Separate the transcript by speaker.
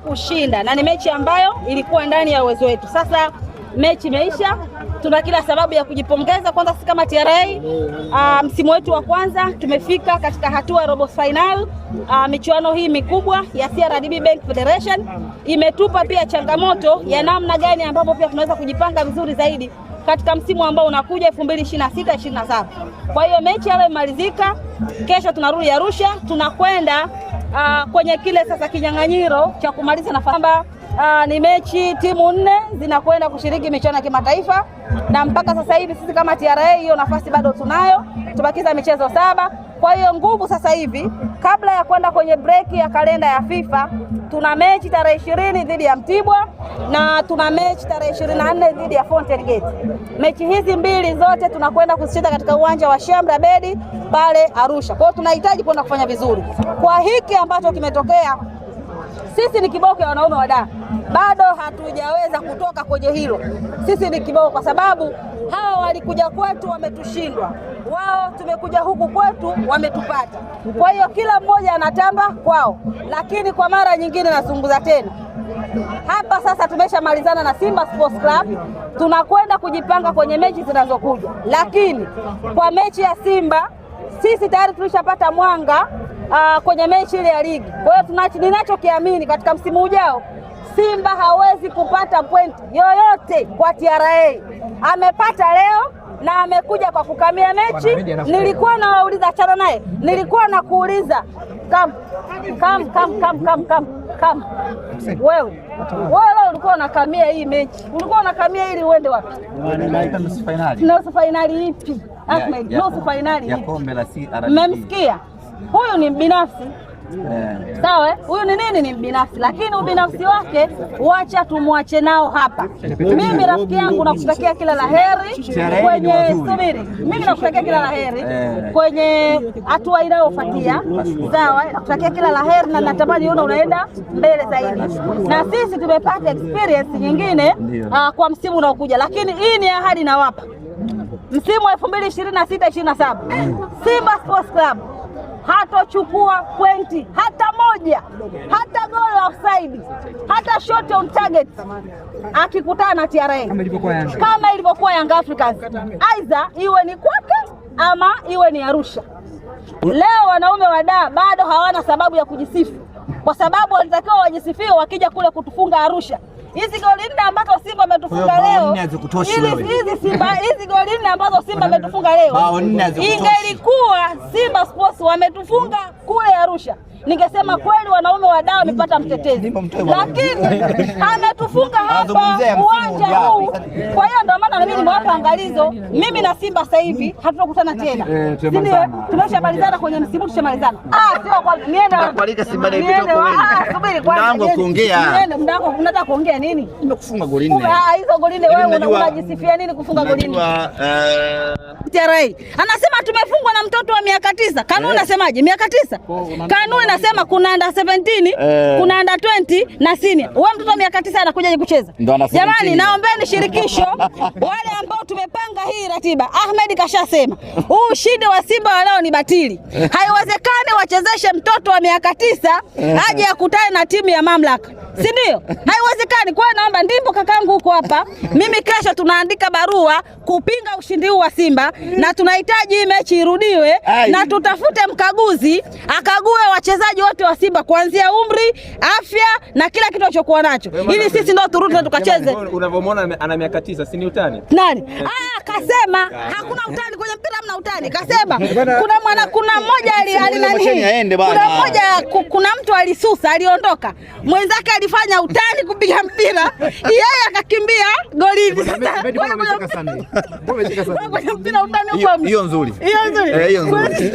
Speaker 1: kushinda, na ni mechi ambayo ilikuwa ndani ya uwezo wetu. Sasa mechi imeisha, tuna kila sababu ya kujipongeza. Kwanza sisi kama TRA, msimu wetu wa kwanza tumefika katika hatua ya robo final. Michuano hii mikubwa ya CRDB Bank Federation imetupa pia changamoto ya namna gani ambapo pia tunaweza kujipanga vizuri zaidi katika msimu ambao unakuja 2026-27. Kwa hiyo mechi ile imalizika, kesho tunarudi Arusha, tunakwenda kwenye kile sasa kinyang'anyiro cha kumaliza na kwamba ni mechi timu 4 zinakwenda kushiriki michuano ya kimataifa, na mpaka sasa hivi sisi kama TRA hiyo nafasi bado tunayo, tubakiza michezo 7. Kwa hiyo nguvu sasa hivi, kabla ya kwenda kwenye break ya kalenda ya FIFA, tuna mechi tarehe 20 dhidi ya Mtibwa na tuna mechi tarehe 24 dhidi ya Fountain Gate. Mechi hizi mbili zote tunakwenda kuzicheza katika uwanja wa Shamra Bedi pale Arusha. Kwa hiyo tunahitaji kwenda kufanya vizuri. Kwa hiki ambacho kimetokea, sisi ni kiboko ya wanaume wa Dar, bado hatujaweza kutoka kwenye hilo. Sisi ni kiboko kwa sababu hawa walikuja kwetu wametushindwa, wao tumekuja huku kwetu wametupata. Kwa hiyo kila mmoja anatamba kwao, lakini kwa mara nyingine nazungumza tena hapa sasa, tumeshamalizana na Simba Sports Club, tunakwenda kujipanga kwenye mechi zinazokuja. Lakini kwa mechi ya Simba sisi tayari tulishapata mwanga kwenye mechi ile ya ligi. Kwa hiyo ninachokiamini katika msimu ujao, Simba hawezi kupata pointi yoyote kwa TRA. Amepata leo na amekuja kwa kukamia mechi. Nilikuwa nawauliza, achana naye, nilikuwa nakuuliza kam. Wewe leo ulikuwa unakamia hii mechi, ulikuwa unakamia ili uende wapi?
Speaker 2: Nusu finali.
Speaker 1: Nusu finali ipi Ahmed? Nusu finali
Speaker 2: ya kombe la CRDB.
Speaker 1: Mmemsikia? Huyu ni binafsi. Sawa, huyu ni nini? Ni binafsi, lakini ubinafsi wake wacha tumwache nao hapa. Mimi rafiki yangu nakutakia kila laheri kwenye subiri. Mimi nakutakia kila laheri kwenye hatua inayofuatia. Sawa, nakutakia kila laheri na natamani unaenda mbele zaidi. Na sisi tumepata experience nyingine kwa msimu unaokuja, lakini hii ni ahadi nawapa. Msimu wa 2026-27 Simba Sports Club hatochukua pointi hata moja, hata goal offside, hata shot on target akikutana na TRA kama ilivyokuwa Young Africans, aidha iwe ni kwake ama iwe ni Arusha. Leo wanaume wa Dar bado hawana sababu ya kujisifu, kwa sababu walitakiwa wajisifie wakija kule kutufunga Arusha. Hizi goli 4 ambazo Simba ametufunga leo, hizi goli 4 ambazo Simba ametufunga leo, ingelikuwa Simba Sports wametufunga kule Arusha, ningesema kweli wanaume wa Dar wamepata mtetezi, lakini ametufunga hapa uwanja huu. Kwa hiyo ndio maana mimi nimewapa angalizo. Mimi na Simba sasa hivi hatutokutana tena, ndio tumeshamalizana kwenye msimu, tushamalizana. Sio kwa niende
Speaker 2: kualika Simba ile video kwa
Speaker 1: subiri kwanza,
Speaker 2: mdango kuongea.
Speaker 1: Niende mdango, unataka kuongea nini?
Speaker 2: Nimekufunga goli 4.
Speaker 1: Hizo goli 4 wewe unajisifia nini kufunga goli 4? TRA anasema tumefungwa na mtoto wa miaka 9. Kanuni nasemaje? Miaka 9. Kanuni nasema kuna under 17, kuna under 20 na senior. Wewe mtoto wa miaka 9 anakuja kucheza. Jamani, naombeni shirikisho wale ambao tumepanga hii ratiba. Ahmed kashasema huu ushindi wa Simba wa leo ni batili. Haiwezekani wachezeshe mtoto wa miaka 9 aje akutane na timu ya mamlaka, si ndio? Haiwezekani. Kwa naomba ndimbo kakangu huko hapa, mimi kesho tunaandika barua kupinga ushindi huu wa Simba, na tunahitaji hii mechi irudiwe na tutafute mkaguzi akague wachezaji wote wa Simba kuanzia umri, afya na kila kitu alichokuwa nacho, ili sisi ndio turudi na tukacheze.
Speaker 3: Unavyomuona ana miaka 9, si ni utani?
Speaker 1: Nani? Kasema hakuna utani kwenye mpira, hamna utani. Kasema kuna mmoja kuna mtu alisusa, aliondoka, mwenzake alifanya utani kupiga mpira, yeye akakimbia golini. Sasa mpira utani upo.
Speaker 2: Hiyo nzuri.
Speaker 1: Hiyo nzuri.
Speaker 2: Hiyo nzuri.